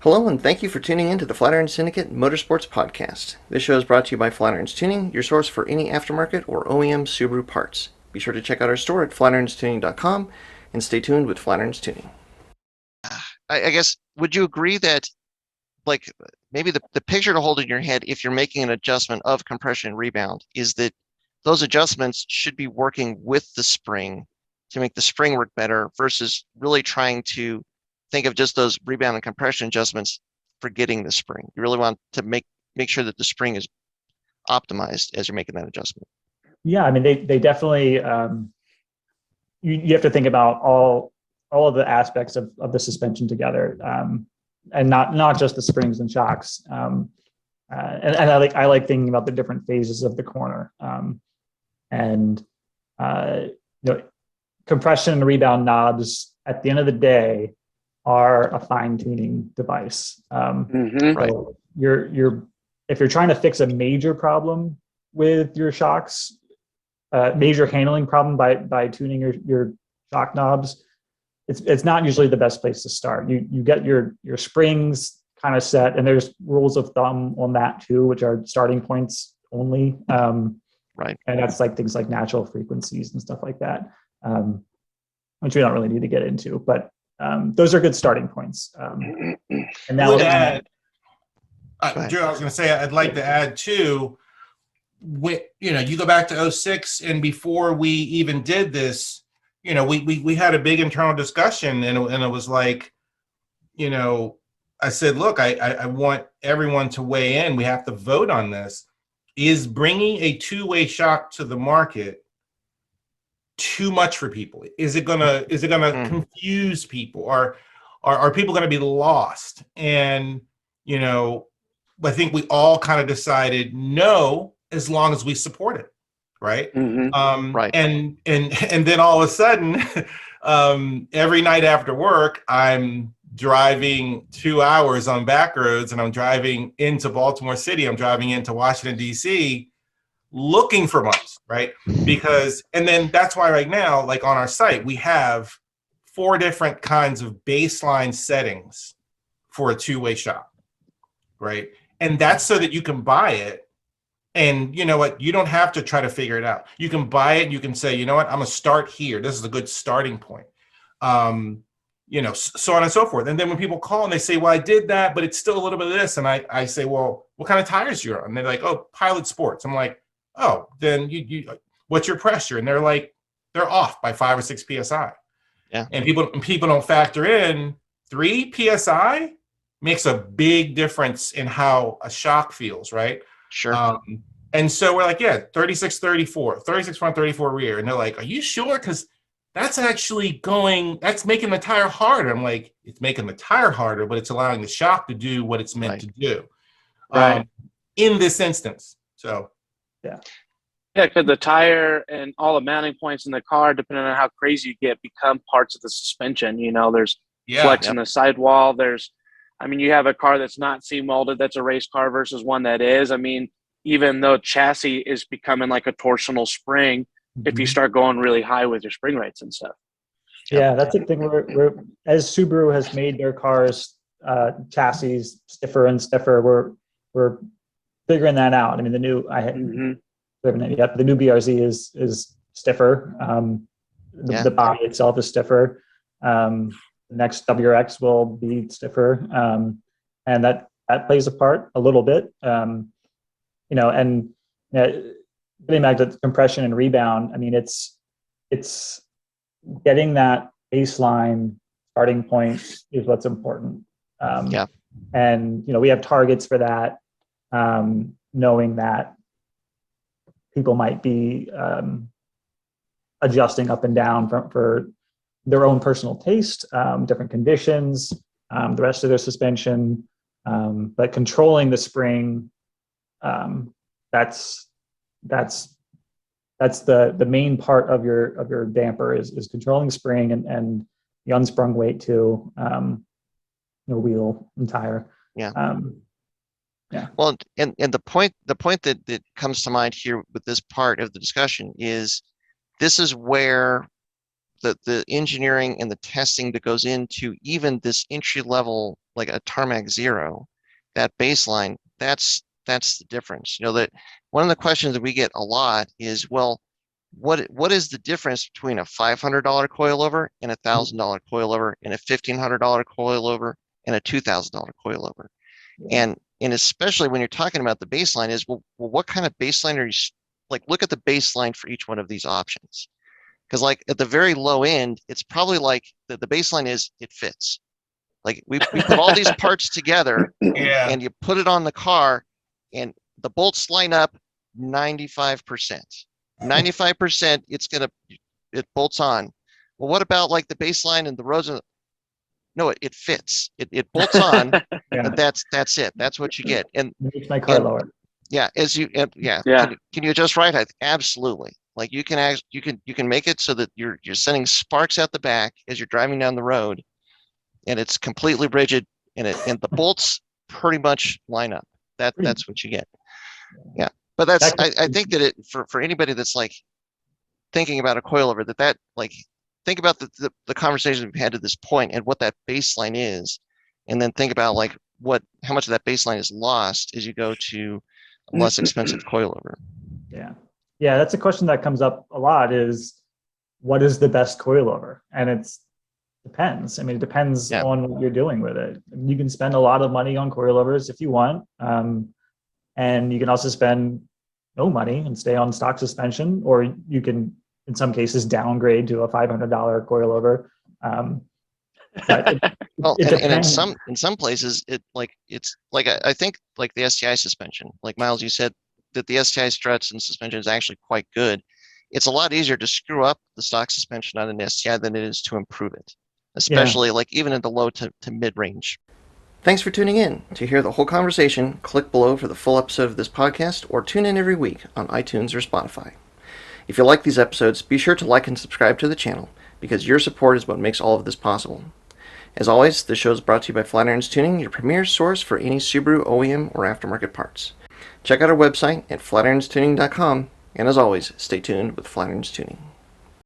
Hello, and thank you for tuning in to the Flatirons Syndicate Motorsports Podcast. This show is brought to you by Flatirons Tuning, your source for any aftermarket or OEM Subaru parts. Be sure to check out our store at flatironstuning.com and stay tuned with Flatirons Tuning. I guess, would you agree that, like, maybe the picture to hold in your head if you're making an adjustment of compression and rebound is that those adjustments should be working with the spring to make the spring work better versus really trying to think of just those rebound and compression adjustments, forgetting the spring. You really want to make sure that the spring is optimized as you're making that adjustment. Yeah, I mean, they definitely, you have to think about all of the aspects of the suspension together, and not just the springs and shocks. And I like thinking about the different phases of the corner. Compression and rebound knobs at the end of the day are a fine-tuning device. Right. So if you're trying to fix a major problem with your shocks, major handling problem by tuning your shock knobs, it's not usually the best place to start. You get your springs kind of set, and there's rules of thumb on that too, which are starting points only. Right. And that's like things like natural frequencies and stuff like that, which we don't really need to get into, but those are good starting points. And now, Drew, I was going to say, I'd like to add too, you go back to 06, and before we even did this, we had a big internal discussion, and it was like, I said, look, I want everyone to weigh in. We have to vote on this. Is bringing a two-way shock to the market too much for people? Is it gonna confuse people? Are people gonna be lost? And I think we all kind of decided no, as long as we support it, right? Right. And then all of a sudden, every night after work, I'm driving 2 hours on back roads, and I'm driving into Baltimore City, I'm driving into Washington, D.C., looking for months, right? And then that's why right now, like on our site, we have 4 different kinds of baseline settings for a two-way shock, right? And that's so that you can buy it, and you know what? You don't have to try to figure it out. You can buy it, and you can say, you know what? I'm gonna start here. This is a good starting point. So on and so forth. And then when people call and they say, well, I did that, but it's still a little bit of this. And I say, well, what kind of tires you're on? And they're like, oh, Pilot Sports. I'm like, oh, then you what's your pressure? And they're like, they're off by 5 or 6 PSI. Yeah. And people don't factor in 3 PSI makes a big difference in how a shock feels, right? Sure. And so we're like, yeah, 36, 34, 36 front, 34 rear. And they're like, are you sure? Because that's making the tire harder. I'm like, it's making the tire harder, but it's allowing the shock to do what it's meant to do. Right. In this instance. So. Yeah, because the tire and all the mounting points in the car, depending on how crazy you get, become parts of the suspension. There's flex in the sidewall. You have a car that's not seam welded, that's a race car, versus one that is. Even though chassis is becoming like a torsional spring, if you start going really high with your spring rates and stuff. Yeah, that's the thing. We're as Subaru has made their cars chassis stiffer and stiffer, we're figuring that out. The new the new BRZ is stiffer. The body itself is stiffer. The next WRX will be stiffer, and that plays a part a little bit. Getting back to compression and rebound, it's getting that baseline starting point is what's important. And we have targets for that, knowing that people might be adjusting up and down for their own personal taste, different conditions, the rest of their suspension, but controlling the spring, that's the main part of your damper is controlling spring and the unsprung weight too, wheel and tire. Well, and the point that comes to mind here with this part of the discussion is this is where the engineering and the testing that goes into even this entry level, like a Tarmac Zero, that baseline, that's the difference. That one of the questions that we get a lot is, well, what is the difference between a $500 coilover and a $1,000 coilover and a $1,500 coilover and a $2,000 coilover? And especially when you're talking about the baseline is, well, what kind of baseline are you, like, look at the baseline for each one of these options. Because like at the very low end, it's probably like the baseline is it fits. Like we put all these parts together and you put it on the car and the bolts line up 95%. 95%, it bolts on. Well, what about like the baseline and the roads? No, it fits. It bolts on, and that's it. That's what you get. And makes my car lower. Yeah, Can you adjust ride height? Absolutely. Like you can make it so that you're sending sparks out the back as you're driving down the road, and it's completely rigid, and the bolts pretty much line up. That's what you get. Yeah. But I think that for anybody that's like thinking about a coilover, that like think about the conversation we've had to this point and what that baseline is, and then think about like how much of that baseline is lost as you go to a less expensive coilover. Yeah, that's a question that comes up a lot is what is the best coilover? And it depends. I mean, it depends on what you're doing with it. You can spend a lot of money on coilovers if you want. And you can also spend no money and stay on stock suspension, or you can, in some cases, downgrade to a $500 coilover. In some places, I think like the STI suspension, like Miles, you said that the STI struts and suspension is actually quite good. It's a lot easier to screw up the stock suspension on an STI than it is to improve it, especially like even in the low to mid range. Thanks for tuning in. To hear the whole conversation, click below for the full episode of this podcast or tune in every week on iTunes or Spotify. If you like these episodes, be sure to like and subscribe to the channel because your support is what makes all of this possible. As always, this show is brought to you by Flatirons Tuning, your premier source for any Subaru OEM or aftermarket parts. Check out our website at flatironstuning.com, and as always, stay tuned with Flatirons Tuning.